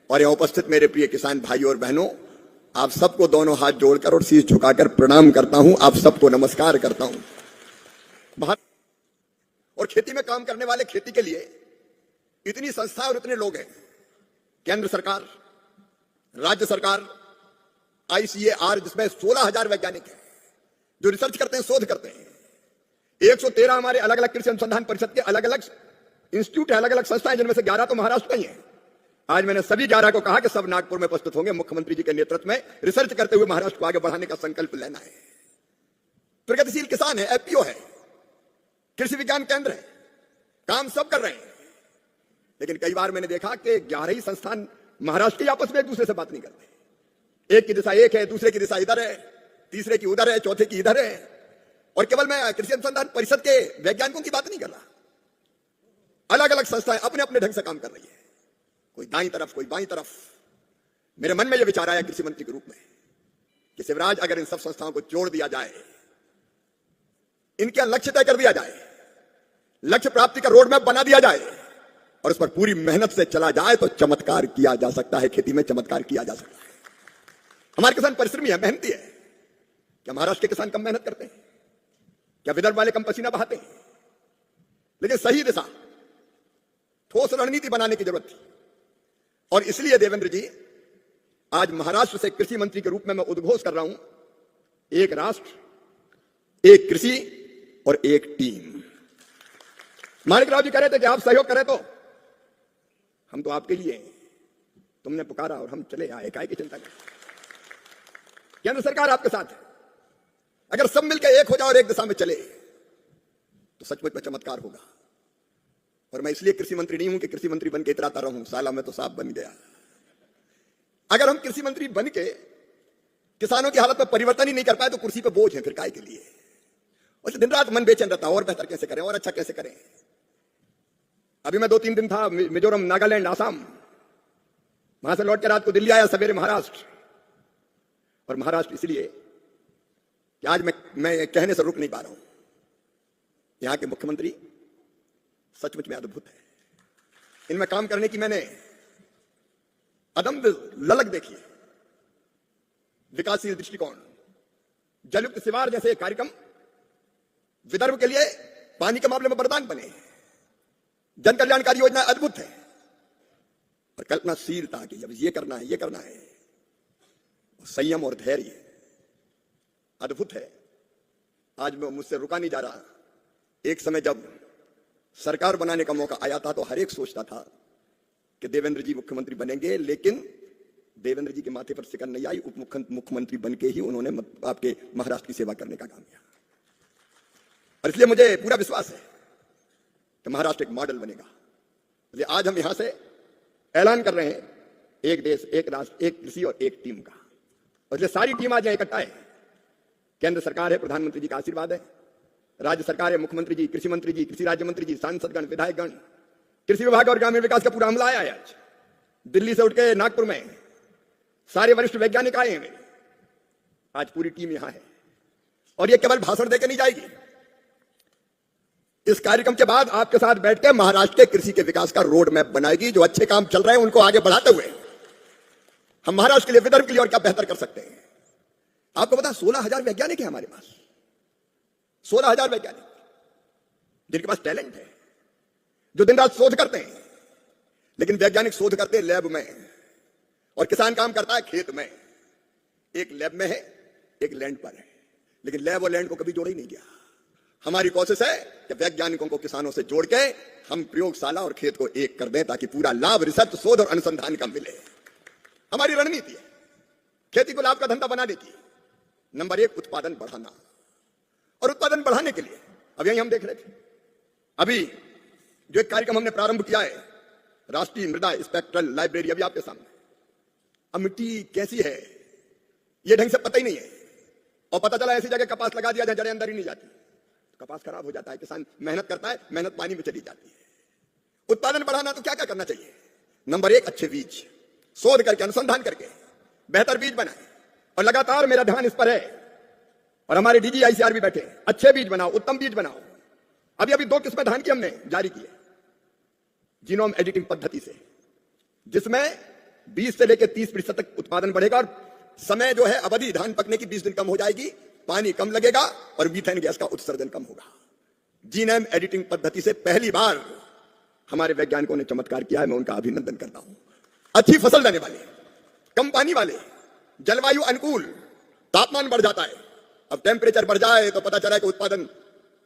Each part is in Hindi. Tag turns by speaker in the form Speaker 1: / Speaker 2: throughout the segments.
Speaker 1: और यहाँ उपस्थित मेरे प्रिय किसान भाइयों और बहनों, आप सबको दोनों हाथ जोड़कर और शीश झुकाकर प्रणाम करता हूं। आप सबको नमस्कार करता हूं। भारत और खेती में काम करने वाले, खेती के लिए इतनी संस्थाएं और इतने लोग हैं। केंद्र सरकार, राज्य सरकार, ICAR, जिसमें 16,000 वैज्ञानिक हैं जो रिसर्च करते हैं, शोध करते हैं। 113 हमारे अलग अलग कृषि अनुसंधान परिषद के अलग अलग इंस्टीट्यूट है, अलग अलग संस्थाएं, जिनमें से 11 तो महाराष्ट्र की हैं। आज मैंने सभी 11 को कहा कि सब नागपुर में प्रस्तुत होंगे। मुख्यमंत्री जी के नेतृत्व में रिसर्च करते हुए महाराष्ट्र को आगे बढ़ाने का संकल्प लेना है। प्रगतिशील किसान है, FPO है, कृषि विज्ञान केंद्र है, काम सब कर रहे हैं। लेकिन कई बार मैंने देखा कि 11 ही संस्थान महाराष्ट्र के आपस में एक दूसरे से बात नहीं करते। एक की दिशा एक है, दूसरे की दिशा इधर है, तीसरे की उधर है, चौथे की इधर है। और केवल मैं कृषि अनुसंधान परिषद के वैज्ञानिकों की बात नहीं कर रहा। अलग अलग संस्थाएं अपने अपने ढंग से काम कर रही है, कोई दाईं तरफ, कोई बाईं तरफ। मेरे मन में यह विचार आया कृषि मंत्री के रूप में कि शिवराज, अगर इन सब संस्थाओं को जोड़ दिया जाए, इनका लक्ष्य तय कर दिया जाए, लक्ष्य प्राप्ति का रोड मैप बना दिया जाए और उस पर पूरी मेहनत से चला जाए तो चमत्कार किया जा सकता है। खेती में चमत्कार किया जा सकता है। हमारे किसान परिश्रमी है, मेहनती है। क्या महाराष्ट्र के किसान कम मेहनत करते हैं? क्या विदर्भ वाले कम पसीना बहाते हैं? लेकिन सही दिशा, ठोस रणनीति बनाने की जरूरत थी। और इसलिए देवेंद्र जी, आज महाराष्ट्र से कृषि मंत्री के रूप में मैं उद्घोष कर रहा हूं, एक राष्ट्र, एक कृषि और एक टीम। माणिकराव जी कह रहे थे कि आप सहयोग करें तो हम तो आपके लिए हैं। तुमने पुकारा और हम चले आए, काय की चिंता करें। केंद्र सरकार आपके साथ है। अगर सब मिलकर एक हो जाए और एक दिशा में चले तो सचमुच में चमत्कार होगा। और मैं इसलिए कृषि मंत्री नहीं हूं कि कृषि मंत्री बन के इतराता रहूं, साला मैं तो साफ बन गया। अगर हम कृषि मंत्री बन के किसानों की हालत में परिवर्तन ही नहीं कर पाए तो कुर्सी पे बोझ है फिर काय के लिए। और दिन रात मन बेचैन रहता, और बेहतर कैसे करें और अच्छा कैसे करें। अभी मैं 2-3 दिन था मिजोरम, नागालैंड, आसाम, वहां से लौट के रात को दिल्ली आया, सवेरे महाराष्ट्र। और महाराष्ट्र इसलिए कि आज मैं कहने से रुक नहीं पा रहा हूं, यहां के मुख्यमंत्री सचमुच में अद्भुत है। इनमें काम करने की मैंने अदम्य ललक देखी है। विकासशील दृष्टिकोण, जलयुक्त शिवार जैसे कार्यक्रम विदर्भ के लिए पानी के मामले में वरदान बने। जन कल्याणकारी योजना अद्भुत है। और कल्पनाशीलता की, जब ये करना है, ये करना है, संयम और धैर्य अद्भुत है। आज मैं मुझसे रुका नहीं जा रहा। एक समय जब सरकार बनाने का मौका आया था तो हर एक सोचता था कि देवेंद्र जी मुख्यमंत्री बनेंगे, लेकिन देवेंद्र जी के माथे पर सिकन नहीं आई। उप मुख्यमंत्री बन के ही उन्होंने आपके महाराष्ट्र की सेवा करने का काम किया। और इसलिए मुझे पूरा विश्वास है कि महाराष्ट्र एक मॉडल बनेगा। इसलिए आज हम यहां से ऐलान कर रहे हैं, एक देश, एक राष्ट्र, एक कृषि और एक टीम का। और इसलिए सारी टीम आज यहां इकट्ठा है। केंद्र सरकार है, प्रधानमंत्री जी का आशीर्वाद है। राज्य सरकार है, मुख्यमंत्री जी, कृषि मंत्री जी, कृषि राज्य मंत्री जी, सांसदगण, विधायकगण, कृषि विभाग और ग्रामीण विकास का पूरा अमला आया है। आज दिल्ली से उठ के नागपुर में सारे वरिष्ठ वैज्ञानिक आए हैं। आज पूरी टीम यहां है। और ये केवल भाषण देकर नहीं जाएगी। इस कार्यक्रम के बाद आपके साथ बैठ के महाराष्ट्र के कृषि के विकास का रोड मैप बनाएगी। जो अच्छे काम चल रहे हैं उनको आगे बढ़ाते हुए हम महाराष्ट्र के लिए, विदर्भ के लिए और क्या बेहतर कर सकते हैं। आपको पता, 16,000 वैज्ञानिक है हमारे पास। 16,000 वैज्ञानिक जिनके पास टैलेंट है, जो दिन रात शोध करते हैं। लेकिन वैज्ञानिक शोध करते हैं लैब में और किसान काम करता है खेत में। एक लैब में है, एक लैंड पर है, लेकिन लैब और लैंड को कभी जोड़ा ही नहीं गया। हमारी कोशिश है कि वैज्ञानिकों को किसानों से जोड़ के हम प्रयोगशाला और खेत को एक कर दें ताकि पूरा लाभ रिसर्च, शोध और अनुसंधान का मिले। हमारी रणनीति है खेती को लाभ का धंधा बनाने की। नंबर 1, उत्पादन बढ़ाना। और उत्पादन बढ़ाने के लिए अब यही हम देख रहे थे, अभी जो एक कार्यक्रम हमने प्रारंभ किया है, राष्ट्रीय मृदा स्पेक्ट्रल लाइब्रेरी, अभी आपके सामने। अब मिट्टी कैसी है ये ढंग से पता ही नहीं है। और पता चला ऐसी जगह कपास लगा दिया जहां जड़ें अंदर ही नहीं जाती, तो कपास खराब हो जाता है। किसान मेहनत करता है, मेहनत पानी में चली जाती है। उत्पादन बढ़ाना तो क्या क्या करना चाहिए? नंबर 1, अच्छे बीज, शोध करके, अनुसंधान करके बेहतर बीज बनाए। और लगातार मेरा ध्यान इस पर है और हमारे DG ICAR भी बैठे, अच्छे बीज बनाओ, उत्तम बीज बनाओ। अभी 2 किस्में धान की हमने जारी की है जीनोम एडिटिंग पद्धति से, जिसमें 20 से लेकर 30% तक उत्पादन बढ़ेगा और समय जो है अवधि धान पकने की 20 दिन कम हो जाएगी, पानी कम लगेगा और मीथेन गैस का उत्सर्जन कम होगा। जीनोम एडिटिंग पद्धति से पहली बार हमारे वैज्ञानिकों ने चमत्कार किया है, मैं उनका अभिनंदन करता हूं। अच्छी फसल देने वाले, कम पानी वाले, जलवायु अनुकूल, तापमान बढ़ जाता है। अब टेम्परेचर बढ़ जाए तो पता चला कि उत्पादन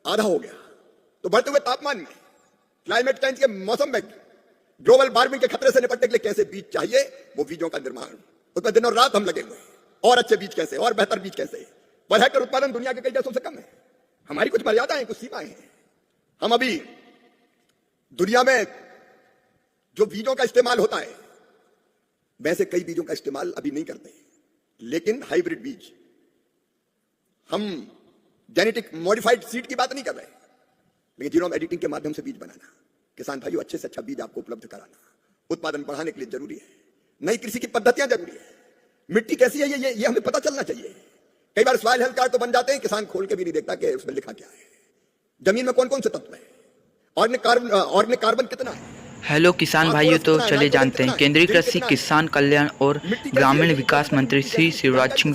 Speaker 1: आधा हो गया। तो बढ़ते हुए तापमान में, क्लाइमेट चेंज के मौसम में, ग्लोबल वार्मिंग के खतरे से निपटने के लिए कैसे बीज चाहिए, वो बीजों का निर्माण, उसमें दिन और रात हम लगे हुए हैं। और अच्छे बीज कैसे, और बेहतर बीज कैसे। पर हेक्टेयर उत्पादन दुनिया के कई देशों से कम है। हमारी कुछ मर्यादाएं, कुछ सीमाएं हैं। हम अभी दुनिया में जो बीजों का इस्तेमाल होता है वैसे कई बीजों का इस्तेमाल अभी नहीं करते, लेकिन हाइब्रिड बीज, हम जेनेटिक मॉडिफाइड सीड की बात नहीं कर रहे, लेकिन जीनोम एडिटिंग के माध्यम से बीज बनाना, किसान भाइयों अच्छे से अच्छा बीज आपको उपलब्ध कराना, उत्पादन बढ़ाने के लिए जरूरी है। नई कृषि की पद्धतियां जरूरी है। मिट्टी कैसी है ये हमें पता चलना चाहिए। कई बार सॉइल हेल्थ कार्ड तो बन जाते हैं, किसान खोल के भी नहीं देखता कि उसमें लिखा क्या है, जमीन में कौन कौन से तत्व है, ऑर्गेनिक कार्बन कितना है।
Speaker 2: हेलो किसान भाइयों, तो चले जानते हैं। केंद्रीय कृषि किसान कल्याण और ग्रामीण विकास मंत्री श्री शिवराज सिंह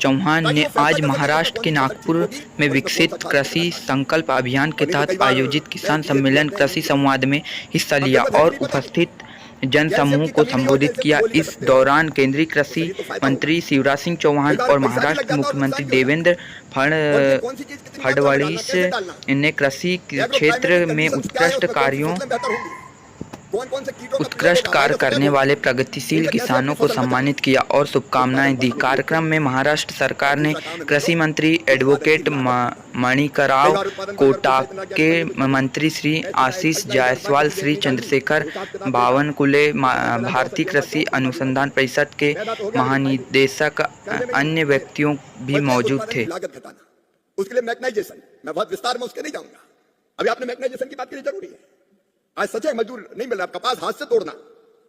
Speaker 2: चौहान ने आज महाराष्ट्र के नागपुर में विकसित कृषि संकल्प अभियान के तहत आयोजित किसान सम्मेलन कृषि संवाद में हिस्सा लिया और उपस्थित जनसमूह को संबोधित किया। इस दौरान केंद्रीय कृषि मंत्री शिवराज सिंह चौहान और महाराष्ट्र के मुख्यमंत्री देवेंद्र फडणवीस ने कृषि क्षेत्र में उत्कृष्ट कार्य करने वाले प्रगतिशील किसानों को सम्मानित किया और शुभकामनाएं दी। कार्यक्रम में महाराष्ट्र सरकार ने कृषि मंत्री एडवोकेट मणिकराव कोटाके, मंत्री श्री आशीष जायसवाल, श्री चंद्रशेखर बावनकुले, भारतीय कृषि अनुसंधान परिषद के महानिदेशक, अन्य व्यक्तियों भी मौजूद थे।
Speaker 1: उसके लिए मैकेनाइजेशन, मैं बहुत विस्तार में उसके नहीं जाऊंगा। अभी आपने मैकेनाइजेशन की बात की, जरूरी है। आज सच है, मजदूर नहीं मिल रहा। कपास हाथ से तोड़ना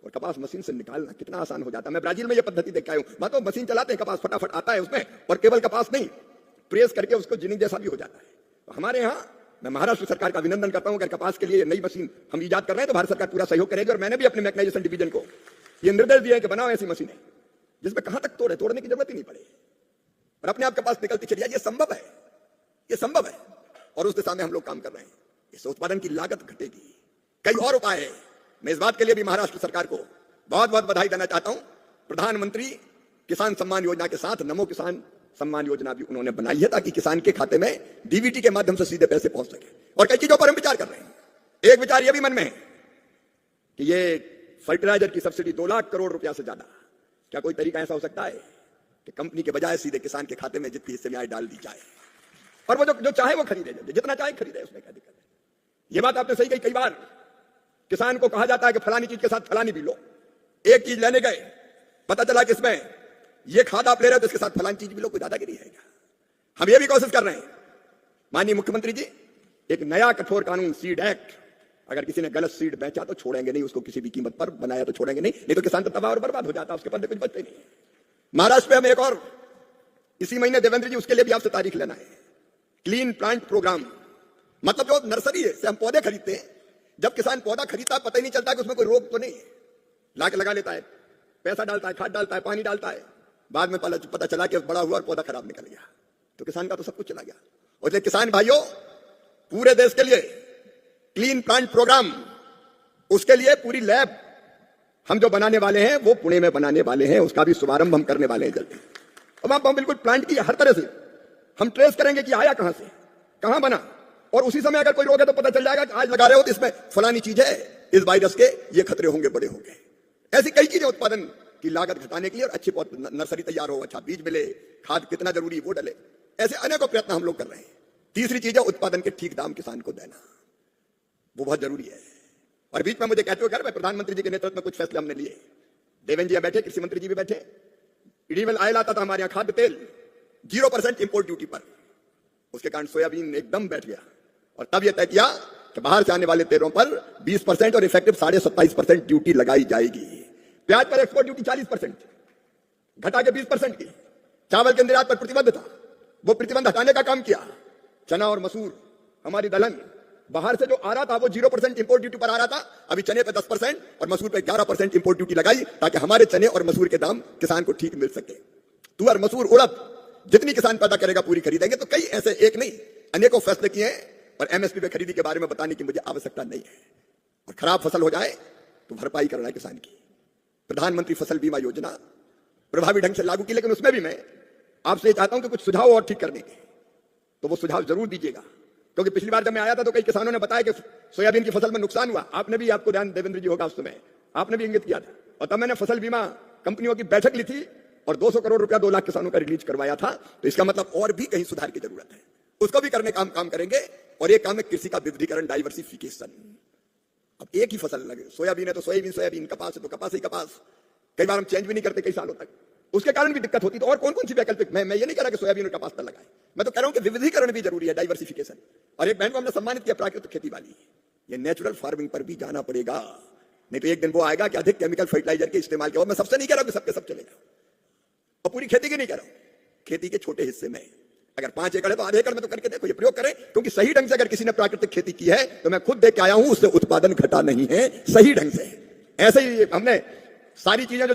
Speaker 1: और कपास मशीन से निकालना कितना आसान हो जाता है। मैं ब्राजील में ये पद्धति देख आया हूं। तो मशीन चलाते हैं, कपास फटाफट आता है उसमें, और केवल कपास नहीं, प्रेस करके उसको जिनिंग जैसा भी हो जाता है। तो हमारे यहाँ मैं महाराष्ट्र सरकार का अभिनंदन करता हूं। अगर कपास के लिए नई मशीन हम ईजाद कर रहे हैं तो भारत सरकार पूरा सहयोग करेगी। और मैंने भी अपने मैकेनाइजेशन डिवीजन को ये निर्देश दिया है कि बनाओ ऐसी मशीनें जिसमें कहां तक तोड़ने की जरूरत ही नहीं पड़े और अपने आप कपास निकलती चली जाए। ये संभव है, ये संभव है और उस दिशा में हम लोग काम कर रहे हैं। इससे उत्पादन की लागत घटेगी। कई और उपाय है। मैं इस बात के लिए भी महाराष्ट्र सरकार को बहुत बहुत बधाई देना चाहता हूं। प्रधानमंत्री किसान सम्मान योजना के साथ नमो किसान सम्मान योजना भी उन्होंने बनाई है, ताकि किसान के खाते में डीबीटी के माध्यम से सीधे पैसे पहुंच सके। और कई चीजों पर हम विचार कर रहे हैं। एक विचार यह भी मन में है कि ये फर्टिलाइजर की सब्सिडी 2 लाख करोड़ रुपया से ज्यादा, क्या कोई तरीका ऐसा हो सकता है कि कंपनी के बजाय सीधे किसान के खाते में जितनी हिस्से में आय डाल दी जाए और वो जो चाहे वो खरीदे, जितना चाहे खरीदे, उसमें क्या दिक्कत है। ये बात आपने सही कही। कई बार किसान को कहा जाता है कि फलानी चीज के साथ फलानी भी लो। एक चीज लेने गए, पता चला कि इसमें ये खाद आप ले रहे हो तो इसके साथ फलानी चीज भी लो, कोई दादागिरी है क्या। हम ये भी कोशिश कर रहे हैं। माननीय मुख्यमंत्री जी, एक नया कठोर कानून, सीड एक्ट, अगर किसी ने गलत सीड बेचा तो छोड़ेंगे नहीं उसको, किसी भी कीमत पर बनाया तो छोड़ेंगे नहीं तो किसान तो तबाह और बर्बाद हो जाता, उसके पास कुछ बचते नहीं। महाराष्ट्र में हमें एक और इसी महीने, देवेंद्र जी, उसके लिए भी आपसे तारीख लेना है। क्लीन प्लांट प्रोग्राम, मतलब जो नर्सरी से हम पौधे खरीदते हैं, जब किसान पौधा खरीदता है पता ही नहीं चलता कि उसमें कोई रोग तो नहीं है, लाके लगा लेता है, पैसा डालता है, खाद डालता है, पानी डालता है, बाद में पता चला कि बड़ा हुआ और पौधा खराब निकल गया, तो किसान का तो सब कुछ चला गया। और इसलिए किसान भाइयों, पूरे देश के लिए क्लीन प्लांट प्रोग्राम, उसके लिए पूरी लैब हम जो बनाने वाले हैं वो पुणे में बनाने वाले हैं, उसका भी शुभारंभ हम करने वाले हैं जल्दी। अब हम बिल्कुल प्लांट की हर तरह से हम ट्रेस करेंगे कि आया कहां से, कहां बना, और उसी समय अगर कोई रोग है तो पता चल जाएगा कि आज लगा रहे हो तो इसमें फलानी चीज है, इस वायरस के ये खतरे होंगे, बड़े होंगे। ऐसी कई चीजें उत्पादन की लागत घटाने के लिए, और अच्छी नर्सरी तैयार हो, अच्छा बीज मिले, खाद कितना जरूरी वो डले, ऐसे अनेकों प्रयत्न हम लोग कर रहे हैं। तीसरी चीज है उत्पादन के ठीक दाम किसान को देना, वो बहुत जरूरी है। और बीच में मुझे कहते हुए प्रधानमंत्री जी के नेतृत्व में कुछ फैसले हमने लिए। देवेंद्र जी बैठे, कृषि मंत्री जी भी बैठे। इडीवल आयल आता था हमारे यहाँ, खाद्य तेल 0% इंपोर्ट ड्यूटी पर, उसके कारण सोयाबीन एकदम बैठ गया। और तब यह तय किया कि बाहर से आने वाले तेलों पर 20% और इफेक्टिव 27.5% ड्यूटी लगाई जाएगी। प्याज पर एक्सपोर्ट ड्यूटी 40% घटा के 20% की। चावल के निर्यात पर प्रतिबंध था, वो प्रतिबंध हटाने का काम किया। चना और मसूर, हमारी दलहन, बाहर से जो आ रहा था वो 0% इंपोर्ट ड्यूटी पर आ रहा था। अभी चने पे 10% और मसूर पे 11% इंपोर्ट ड्यूटी लगाई ताकि हमारे चने और मसूर के दाम किसान को ठीक मिल सके। तुअर, मसूर, उड़द जितनी किसान पैदा करेगा पूरी खरीदेंगे। तो कई ऐसे एक नहीं अनेकों फैसले किए हैं और एमएसपी पे खरीदी के बारे में बताने की मुझे आवश्यकता नहीं है। और खराब फसल हो जाए तो भरपाई करना है किसान की। प्रधानमंत्री फसल बीमा योजना प्रभावी ढंग से लागू की, लेकिन उसमें भी मैं आपसे चाहता हूं कि कुछ सुझाव और ठीक करने के, तो वो सुझाव जरूर दीजिएगा। क्योंकि पिछली बार जब मैं आया था तो कई किसानों ने बताया कि सोयाबीन की फसल में नुकसान हुआ। आपने भी, आपको ध्यान देवेंद्र जी होगा उस समय, आपने भी इंगित किया था। और तब मैंने फसल बीमा कंपनियों की बैठक ली थी और 200 करोड़ रुपया 2 लाख किसानों का रिलीज करवाया था। तो इसका मतलब और भी कहीं सुधार की जरूरत है, उसको भी करने काम करेंगे। और एक काम है कृषि का विविधीकरण, डाइवर्सिफिकेशन। अब एक ही फसल लगे, सोयाबीन है तो सोयाबीन, कपास है तो कपास ही कपास। कई बार हम चेंज भी नहीं करते कई सालों तक, उसके कारण भी दिक्कत होती। तो और कौन कौन सी वैकल्पिक, मैं ये नहीं कह रहा कि सोयाबीन और कपास पर लगाए, मैं तो कह रहा हूं कि विविधीकरण भी जरूरी है, डाइवर्सिफिकेशन। और एक बहन को हमने सम्मानित किया प्राकृतिक खेती वाली, ये नेचुरल फार्मिंग पर भी जाना पड़ेगा, नहीं तो एक दिन वो आएगा कि अधिक केमिकल फर्टिलाइजर के इस्तेमाल के। और मैं सबसे नहीं कह रहा कि सबके सब चलेगा, और पूरी खेती की नहीं कह रहा हूं, खेती के छोटे हिस्से में अगर 5 एकड़ है तो आधे एकड़ में तो करके देखो, ये प्रयोग करें। क्योंकि सही ढंग से अगर किसी ने प्राकृतिक खेती की है तो मैं खुद देख के आया हूं, उससे उत्पादन घटा नहीं है, सही ढंग से। ऐसे ही हमने सारी चीजें जो